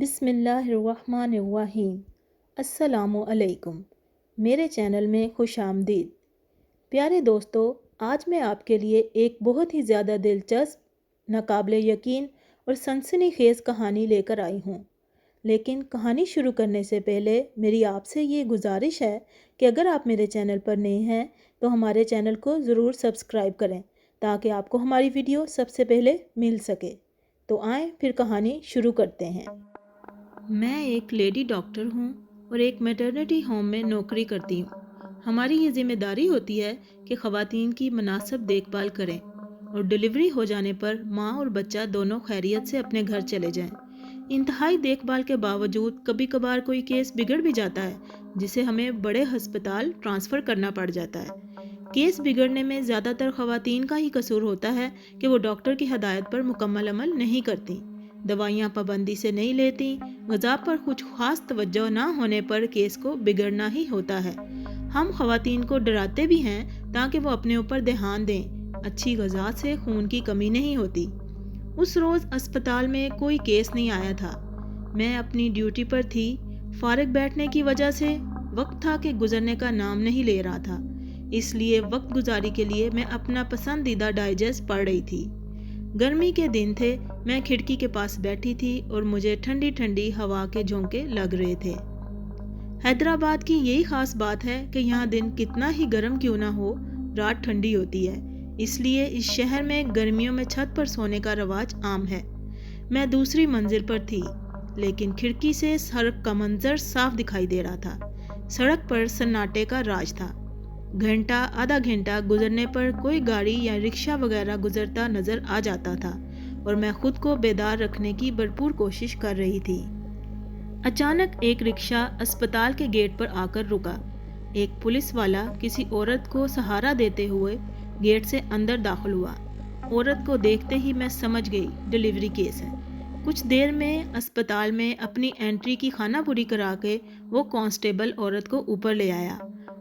بسم اللہ الرحمن الرحیم۔ السلام علیکم، میرے چینل میں خوش آمدید۔ پیارے دوستو، آج میں آپ کے لیے ایک بہت ہی زیادہ دلچسپ، ناقابل یقین اور سنسنی خیز کہانی لے کر آئی ہوں۔ لیکن کہانی شروع کرنے سے پہلے میری آپ سے یہ گزارش ہے کہ اگر آپ میرے چینل پر نئے ہیں تو ہمارے چینل کو ضرور سبسکرائب کریں تاکہ آپ کو ہماری ویڈیو سب سے پہلے مل سکے۔ تو آئیں پھر کہانی شروع کرتے ہیں۔ میں ایک لیڈی ڈاکٹر ہوں اور ایک میٹرنٹی ہوم میں نوکری کرتی ہوں۔ ہماری یہ ذمہ داری ہوتی ہے کہ خواتین کی مناسب دیکھ بھال کریں اور ڈلیوری ہو جانے پر ماں اور بچہ دونوں خیریت سے اپنے گھر چلے جائیں۔ انتہائی دیکھ بھال کے باوجود کبھی کبھار کوئی کیس بگڑ بھی جاتا ہے جسے ہمیں بڑے ہسپتال ٹرانسفر کرنا پڑ جاتا ہے۔ کیس بگڑنے میں زیادہ تر خواتین کا ہی قصور ہوتا ہے کہ وہ ڈاکٹر کی ہدایت پر مکمل عمل نہیں کرتی، دوائیاں پابندی سے نہیں لیتی، غذا پر کچھ خاص توجہ نہ ہونے پر کیس کو بگڑنا ہی ہوتا ہے۔ ہم خواتین کو ڈراتے بھی ہیں تاکہ وہ اپنے اوپر دھیان دیں، اچھی غذا سے خون کی کمی نہیں ہوتی۔ اس روز اسپتال میں کوئی کیس نہیں آیا تھا۔ میں اپنی ڈیوٹی پر تھی۔ فارغ بیٹھنے کی وجہ سے وقت تھا کہ گزرنے کا نام نہیں لے رہا تھا، اس لیے وقت گزاری کے لیے میں اپنا پسندیدہ ڈائجسٹ پڑھ رہی تھی۔ گرمی کے دن تھے، میں کھڑکی کے پاس بیٹھی تھی اور مجھے ٹھنڈی ٹھنڈی ہوا کے جھونکے لگ رہے تھے۔ حیدرآباد کی یہی خاص بات ہے کہ یہاں دن کتنا ہی گرم کیوں نہ ہو، رات ٹھنڈی ہوتی ہے، اس لیے اس شہر میں گرمیوں میں چھت پر سونے کا رواج عام ہے۔ میں دوسری منزل پر تھی، لیکن کھڑکی سے سڑک کا منظر صاف دکھائی دے رہا تھا۔ سڑک پر سناٹے کا راج تھا۔ گھنٹہ آدھا گھنٹہ گزرنے پر کوئی گاڑی یا رکشہ وغیرہ گزرتا نظر آ جاتا تھا اور میں خود کو بیدار رکھنے کی بھرپور کوشش کر رہی تھی۔ اچانک ایک رکشہ اسپتال کے گیٹ پر آ کر رکا۔ ایک پولیس والا کسی عورت کو سہارا دیتے ہوئے گیٹ سے اندر داخل ہوا۔ عورت کو دیکھتے ہی میں سمجھ گئی ڈلیوری کیس ہے۔ کچھ دیر میں اسپتال میں اپنی انٹری کی خانہ پوری کرا کے وہ کانسٹیبل عورت کو اوپر لے آیا۔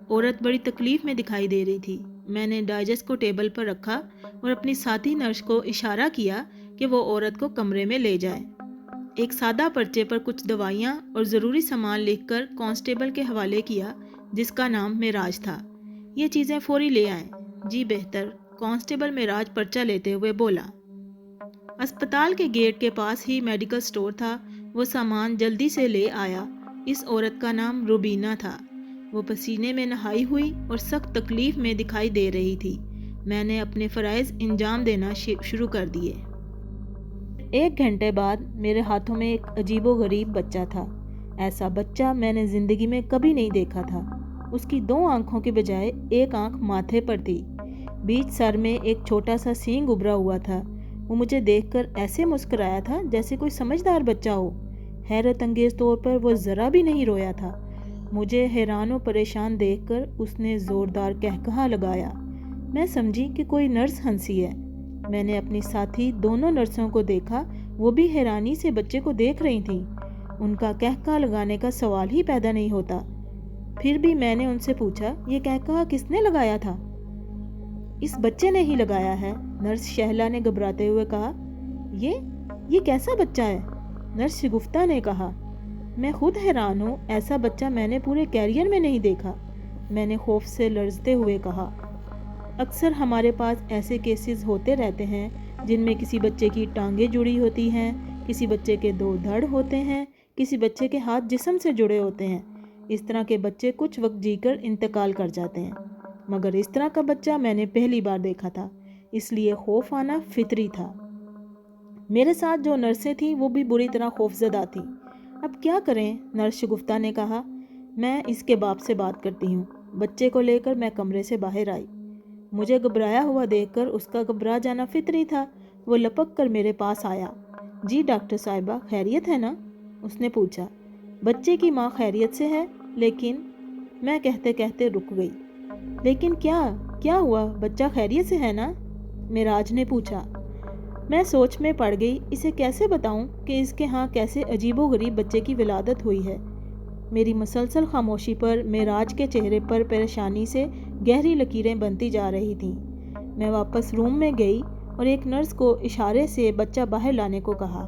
عورت بڑی تکلیف میں دکھائی دے رہی تھی۔ میں نے ڈائجسٹ کو ٹیبل پر رکھا اور اپنی ساتھی نرس کو اشارہ کیا کہ وہ عورت کو کمرے میں لے جائے۔ ایک سادہ پرچے پر کچھ دوائیاں اور ضروری سامان لکھ کر کانسٹیبل کے حوالے کیا جس کا نام معراج تھا۔ یہ چیزیں فوری لے آئیں۔ جی بہتر، کانسٹیبل معراج پرچہ لیتے ہوئے بولا۔ اسپتال کے گیٹ کے پاس ہی میڈیکل سٹور تھا، وہ سامان جلدی سے لے آیا۔ اس عورت کا نام روبینہ تھا۔ وہ پسینے میں نہائی ہوئی اور سخت تکلیف میں دکھائی دے رہی تھی۔ میں نے اپنے فرائض انجام دینا شروع کر دیے۔ ایک گھنٹے بعد میرے ہاتھوں میں ایک عجیب و غریب بچہ تھا۔ ایسا بچہ میں نے زندگی میں کبھی نہیں دیکھا تھا۔ اس کی دو آنکھوں کے بجائے ایک آنکھ ماتھے پر تھی۔ بیچ سر میں ایک چھوٹا سا سینگ ابھرا ہوا تھا۔ وہ مجھے دیکھ کر ایسے مسکرایا تھا جیسے کوئی سمجھدار بچہ ہو۔ حیرت انگیز طور پر وہ ذرا بھی نہیں رویا تھا۔ مجھے حیران و پریشان دیکھ کر اس نے زوردار قہقہا لگایا۔ میں سمجھی کہ کوئی نرس ہنسی ہے۔ میں نے اپنی ساتھی دونوں نرسوں کو دیکھا، وہ بھی حیرانی سے بچے کو دیکھ رہی تھیں۔ ان کا قہقہا لگانے کا سوال ہی پیدا نہیں ہوتا۔ پھر بھی میں نے ان سے پوچھا، یہ قہقہا کس نے لگایا تھا؟ اس بچے نے ہی لگایا ہے، نرس شہلا نے گھبراتے ہوئے کہا۔ یہ کیسا بچہ ہے؟ نرس شگفتہ نے کہا۔ میں خود حیران ہوں، ایسا بچہ میں نے پورے کیریئر میں نہیں دیکھا، میں نے خوف سے لرزتے ہوئے کہا۔ اکثر ہمارے پاس ایسے کیسز ہوتے رہتے ہیں جن میں کسی بچے کی ٹانگیں جڑی ہوتی ہیں، کسی بچے کے دو دھڑ ہوتے ہیں، کسی بچے کے ہاتھ جسم سے جڑے ہوتے ہیں۔ اس طرح کے بچے کچھ وقت جی کر انتقال کر جاتے ہیں، مگر اس طرح کا بچہ میں نے پہلی بار دیکھا تھا، اس لیے خوف آنا فطری تھا۔ میرے ساتھ جو نرسیں تھیں وہ بھی بری طرح خوفزدہ تھیں۔ اب کیا کریں؟ نرس شگفتہ نے کہا۔ میں اس کے باپ سے بات کرتی ہوں۔ بچے کو لے کر میں کمرے سے باہر آئی۔ مجھے گھبرایا ہوا دیکھ کر اس کا گھبرا جانا فطری تھا۔ وہ لپک کر میرے پاس آیا۔ جی ڈاکٹر صاحبہ، خیریت ہے نا؟ اس نے پوچھا۔ بچے کی ماں خیریت سے ہے، لیکن میں کہتے کہتے رک گئی۔ لیکن کیا ہوا؟ بچہ خیریت سے ہے نا؟ معراج نے پوچھا۔ میں سوچ میں پڑ گئی، اسے کیسے بتاؤں کہ اس کے ہاں کیسے عجیب و غریب بچے کی ولادت ہوئی ہے۔ میری مسلسل خاموشی پر معراج کے چہرے پر پریشانی سے گہری لکیریں بنتی جا رہی تھیں۔ میں واپس روم میں گئی اور ایک نرس کو اشارے سے بچہ باہر لانے کو کہا۔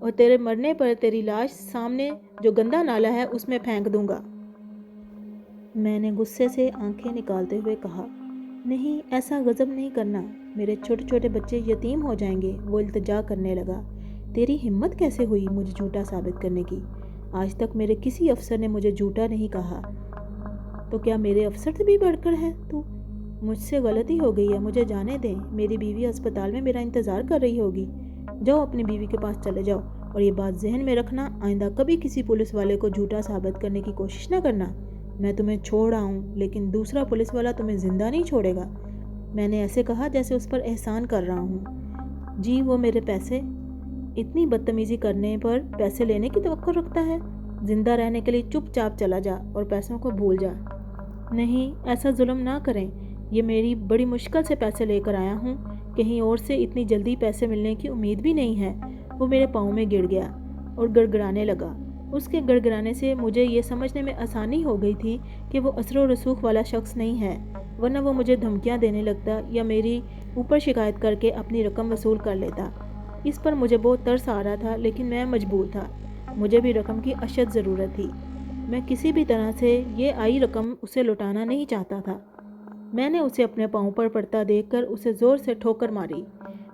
اور تیرے مرنے پر تیری لاش سامنے جو گندا نالا ہے اس میں پھینک دوں گا۔ میں نے غصے سے آنکھیں نکالتے ہوئے کہا، نہیں، ایسا غضب نہیں کرنا، میرے چھوٹے چھوٹے بچے یتیم ہو جائیں گے۔ وہ التجا کرنے لگا، تیری ہمت کیسے ہوئی مجھے جھوٹا ثابت کرنے کی؟ آج تک میرے کسی افسر نے مجھے جھوٹا نہیں کہا، تو کیا میرے افسر سے بھی بڑھ کر ہے تو؟ مجھ سے غلطی ہو گئی ہے، مجھے جانے دیں، میری بیوی اسپتال میں میرا انتظار کر رہی ہوگی۔ جاؤ اپنی بیوی کے پاس چلے جاؤ، اور یہ بات ذہن میں رکھنا، آئندہ کبھی کسی پولیس والے کو جھوٹا ثابت کرنے کی کوشش نہ کرنا۔ میں تمہیں چھوڑ رہا ہوں، لیکن دوسرا پولیس والا تمہیں زندہ نہیں چھوڑے گا۔ میں نے ایسے کہا جیسے اس پر احسان کر رہا ہوں۔ جی، وہ میرے پیسے، اتنی بدتمیزی کرنے پر پیسے لینے کی توقع رکھتا ہے؟ زندہ رہنے کے لیے چپ چاپ چلا جا اور پیسوں کو بھول جا۔ نہیں، ایسا ظلم نہ کریں، یہ میری بڑی مشکل سے پیسے لے کر آیا ہوں، کہیں اور سے اتنی جلدی پیسے ملنے کی امید بھی نہیں ہے۔ وہ میرے پاؤں میں گر گیا اور گڑگڑانے لگا۔ اس کے گڑگڑانے سے مجھے یہ سمجھنے میں آسانی ہو گئی تھی کہ وہ اثر و رسوخ والا شخص نہیں ہے، ورنہ وہ مجھے دھمکیاں دینے لگتا یا میری اوپر شکایت کر کے اپنی رقم وصول کر لیتا۔ اس پر مجھے بہت ترس آ رہا تھا، لیکن میں مجبور تھا، مجھے بھی رقم کی اشد ضرورت تھی۔ میں کسی بھی طرح سے یہ آئی رقم اسے لوٹانا نہیں چاہتا تھا۔ میں نے اسے اپنے پاؤں پر پڑتا دیکھ کر اسے زور سے ٹھوکر ماری۔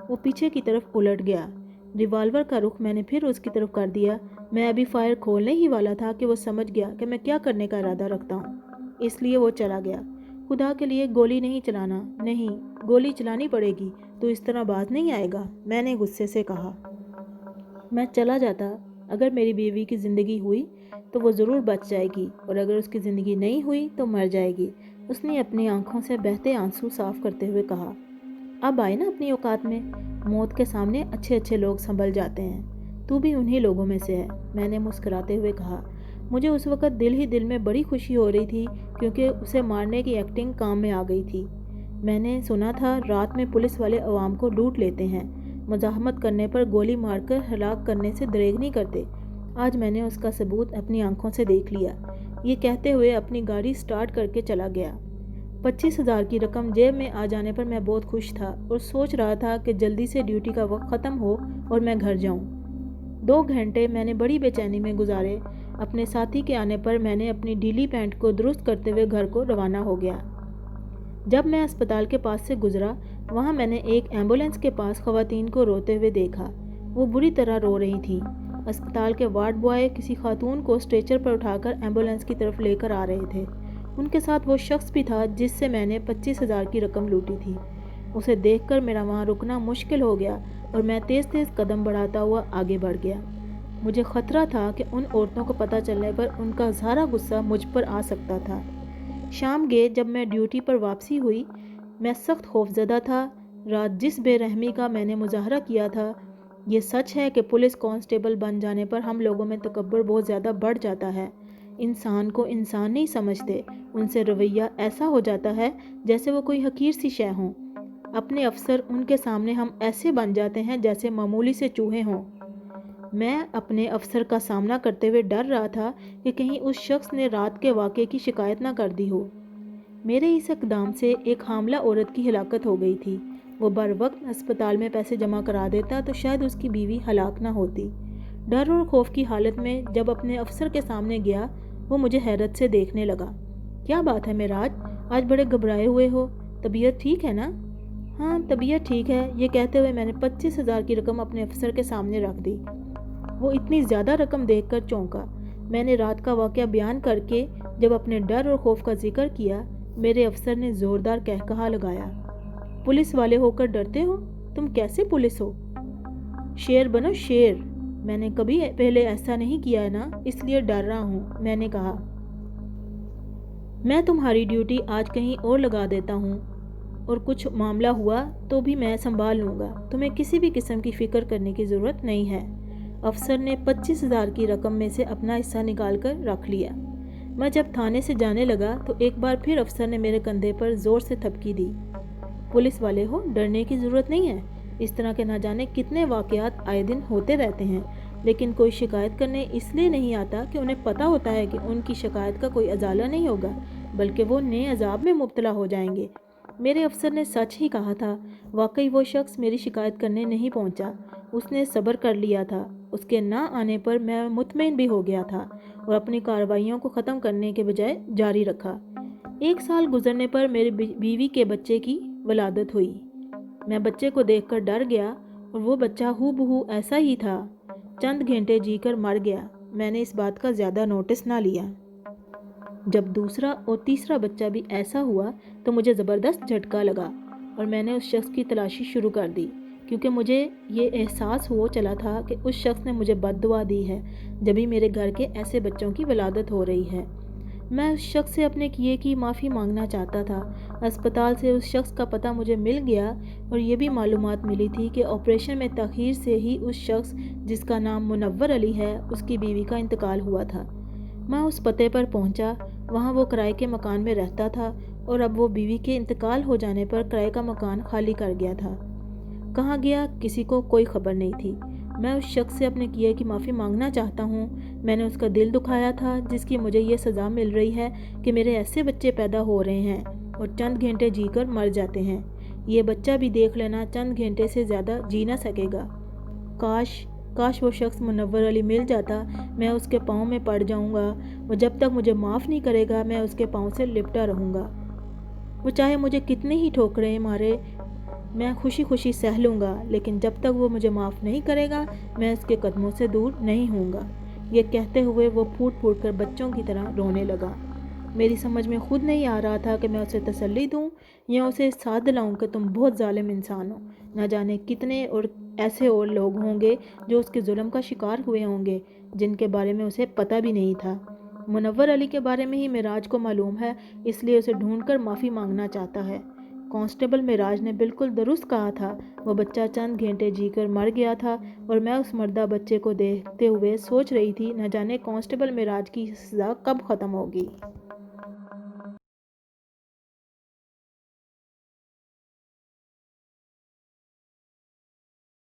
وہ پیچھے کی طرف الٹ گیا۔ ریوالور کا رخ میں نے پھر اس کی طرف کر دیا۔ میں ابھی فائر کھولنے ہی والا تھا کہ وہ سمجھ گیا کہ میں کیا کرنے کا ارادہ رکھتا ہوں، اس لیے وہ چلا گیا۔ خدا کے لیے گولی نہیں چلانا۔ نہیں، گولی چلانی پڑے گی تو اس طرح باز نہیں آئے گا، میں نے غصے سے کہا۔ میں چلا جاتا، اگر میری بیوی کی زندگی ہوئی تو وہ ضرور بچ جائے گی، اور اگر اس کی زندگی نہیں ہوئی تو مر جائے گی۔ اس نے اپنی آنکھوں سے بہتے آنسو صاف کرتے ہوئے کہا۔ اب آئے نا اپنی اوقات میں، موت کے سامنے اچھے اچھے لوگ سنبھل جاتے ہیں، تو بھی انہی لوگوں میں سے ہے، میں نے مسکراتے ہوئے کہا۔ مجھے اس وقت دل ہی دل میں بڑی خوشی ہو رہی تھی، کیونکہ اسے مارنے کی ایکٹنگ کام میں آ گئی تھی۔ میں نے سنا تھا رات میں پولیس والے عوام کو لوٹ لیتے ہیں، مزاحمت کرنے پر گولی مار کر ہلاک کرنے سے دریغ نہیں کرتے۔ آج میں نے اس کا ثبوت اپنی آنکھوں سے دیکھ لیا۔ یہ کہتے ہوئے اپنی گاڑی سٹارٹ کر کے چلا گیا۔ 25,000 کی رقم جیب میں آ جانے پر میں بہت خوش تھا اور سوچ رہا تھا کہ جلدی سے ڈیوٹی کا وقت ختم ہو اور میں گھر جاؤں۔ 2 گھنٹے میں نے بڑی بے چینی میں گزارے۔ اپنے ساتھی کے آنے پر میں نے اپنی ڈھیلی پینٹ کو درست کرتے ہوئے گھر کو روانہ ہو گیا۔ جب میں اسپتال کے پاس سے گزرا، وہاں میں نے ایک ایمبولینس کے پاس خواتین کو روتے ہوئے دیکھا۔ وہ بری طرح رو رہی تھیں۔ اسپتال کے وارڈ بوائے کسی خاتون کو اسٹریچر پر اٹھا کر ایمبولینس کی طرف لے کر آ رہے تھے۔ ان کے ساتھ وہ شخص بھی تھا جس سے میں نے 25,000 کی رقم لوٹی تھی۔ اسے دیکھ کر میرا وہاں رکنا مشکل ہو گیا اور میں تیز تیز قدم بڑھاتا ہوا آگے بڑھ گیا۔ مجھے خطرہ تھا کہ ان عورتوں کو پتہ چلنے پر ان کا سارا غصہ مجھ پر آ سکتا تھا۔ شام گئے جب میں ڈیوٹی پر واپسی ہوئی، میں سخت خوفزدہ تھا۔ رات جس بے رحمی کا میں نے مظاہرہ کیا تھا، یہ سچ ہے کہ پولیس کانسٹیبل بن جانے پر ہم لوگوں میں تکبر بہت زیادہ بڑھ جاتا ہے۔ انسان کو انسان نہیں سمجھتے، ان سے رویہ ایسا ہو جاتا ہے جیسے وہ کوئی حقیر سی شے ہوں۔ اپنے افسر ان کے سامنے ہم ایسے بن جاتے ہیں جیسے معمولی سے چوہے ہوں۔ میں اپنے افسر کا سامنا کرتے ہوئے ڈر رہا تھا کہ کہیں اس شخص نے رات کے واقعے کی شکایت نہ کر دی ہو۔ میرے اس اقدام سے ایک حاملہ عورت کی ہلاکت ہو گئی تھی۔ وہ بر وقت اسپتال میں پیسے جمع کرا دیتا تو شاید اس کی بیوی ہلاک نہ ہوتی۔ ڈر اور خوف کی حالت میں جب اپنے افسر کے سامنے گیا، وہ مجھے حیرت سے دیکھنے لگا۔ کیا بات ہے معراج، آج بڑے گھبرائے ہوئے ہو، طبیعت ٹھیک ہے نا؟ ہاں، طبیعت ٹھیک ہے، یہ کہتے ہوئے میں نے 25,000 کی رقم اپنے افسر کے سامنے رکھ دی۔ وہ اتنی زیادہ رقم دیکھ کر چونکا۔ میں نے رات کا واقعہ بیان کر کے جب اپنے ڈر اور خوف کا ذکر کیا، میرے افسر نے زوردار قہقہا لگایا۔ پولیس والے ہو کر ڈرتے ہو؟ تم کیسے پولیس ہو؟ شیر بنو شیر، میں نے کبھی پہلے ایسا نہیں کیا ہے نا، اس لیے ڈر رہا ہوں، میں نے کہا۔ میں تمہاری ڈیوٹی آج کہیں اور لگا دیتا ہوں، اور کچھ معاملہ ہوا تو بھی میں سنبھال لوں گا، تمہیں کسی بھی قسم کی فکر کرنے کی ضرورت نہیں ہے۔ افسر نے 25,000 کی رقم میں سے اپنا حصہ نکال کر رکھ لیا۔ میں جب تھانے سے جانے لگا تو ایک بار پھر افسر نے میرے کندھے پر زور سے تھپکی دی۔ پولیس والے ہو، ڈرنے کی ضرورت نہیں ہے، اس طرح کے نہ جانے کتنے واقعات آئے دن ہوتے رہتے ہیں، لیکن کوئی شکایت کرنے اس لیے نہیں آتا کہ انہیں پتہ ہوتا ہے کہ ان کی شکایت کا کوئی ازالہ نہیں ہوگا، بلکہ وہ نئے عذاب میں مبتلا ہو جائیں گے۔ میرے افسر نے سچ ہی کہا تھا، واقعی وہ شخص میری شکایت کرنے نہیں پہنچا، اس نے صبر کر لیا تھا۔ اس کے نہ آنے پر میں مطمئن بھی ہو گیا تھا اور اپنی کارروائیوں کو ختم کرنے کے بجائے جاری رکھا۔ 1 سال گزرنے پر میری بیوی کے بچے کی ولادت ہوئی۔ میں بچے کو دیکھ کر ڈر گیا اور وہ بچہ ہو بہو ایسا ہی تھا۔ چند گھنٹے جی کر مر گیا۔ میں نے اس بات کا زیادہ نوٹس نہ لیا۔ جب دوسرا اور تیسرا بچہ بھی ایسا ہوا تو مجھے زبردست جھٹکا لگا اور میں نے اس شخص کی تلاشی شروع کر دی، کیونکہ مجھے یہ احساس ہو چلا تھا کہ اس شخص نے مجھے بد دعا دی ہے جبھی میرے گھر کے ایسے بچوں کی ولادت ہو رہی ہے۔ میں اس شخص سے اپنے کیے کی معافی مانگنا چاہتا تھا۔ اسپتال سے اس شخص کا پتہ مجھے مل گیا اور یہ بھی معلومات ملی تھی کہ آپریشن میں تاخیر سے ہی اس شخص جس کا نام منور علی ہے، اس کی بیوی کا انتقال ہوا تھا۔ میں اس پتے پر پہنچا۔ وہاں وہ کرائے کے مکان میں رہتا تھا اور اب وہ بیوی کے انتقال ہو جانے پر کرائے کا مکان خالی کر گیا تھا۔ کہاں گیا کسی کو کوئی خبر نہیں تھی۔ میں اس شخص سے اپنے کیے کی معافی مانگنا چاہتا ہوں۔ میں نے اس کا دل دکھایا تھا جس کی مجھے یہ سزا مل رہی ہے کہ میرے ایسے بچے پیدا ہو رہے ہیں اور چند گھنٹے جی کر مر جاتے ہیں۔ یہ بچہ بھی دیکھ لینا چند گھنٹے سے زیادہ جی نہ سکے گا۔ کاش وہ شخص منور علی مل جاتا۔ میں اس کے پاؤں میں پڑ جاؤں گا۔ وہ جب تک مجھے معاف نہیں کرے گا میں اس کے پاؤں سے لپٹا رہوں گا۔ وہ چاہے مجھے کتنی ہی ٹھوکریں مارے میں خوشی خوشی سہ لوں گا، لیکن جب تک وہ مجھے معاف نہیں کرے گا میں اس کے قدموں سے دور نہیں ہوں گا۔ یہ کہتے ہوئے وہ پھوٹ پھوٹ کر بچوں کی طرح رونے لگا۔ میری سمجھ میں خود نہیں آ رہا تھا کہ میں اسے تسلی دوں یا اسے ساتھ دلاؤں کہ تم بہت ظالم انسان ہو۔ نہ جانے کتنے اور ایسے اور لوگ ہوں گے جو اس کے ظلم کا شکار ہوئے ہوں گے جن کے بارے میں اسے پتہ بھی نہیں تھا۔ منور علی کے بارے میں ہی معراج کو معلوم ہے، اس لیے اسے ڈھونڈ کر معافی مانگنا چاہتا ہے۔ کانسٹیبل معراج نے بالکل درست کہا تھا۔ وہ بچہ چند گھنٹے جی کر مر گیا تھا اور میں اس مردہ بچے کو دیکھتے ہوئے سوچ رہی تھی نہ جانے کانسٹیبل معراج کی سزا کب ختم ہوگی۔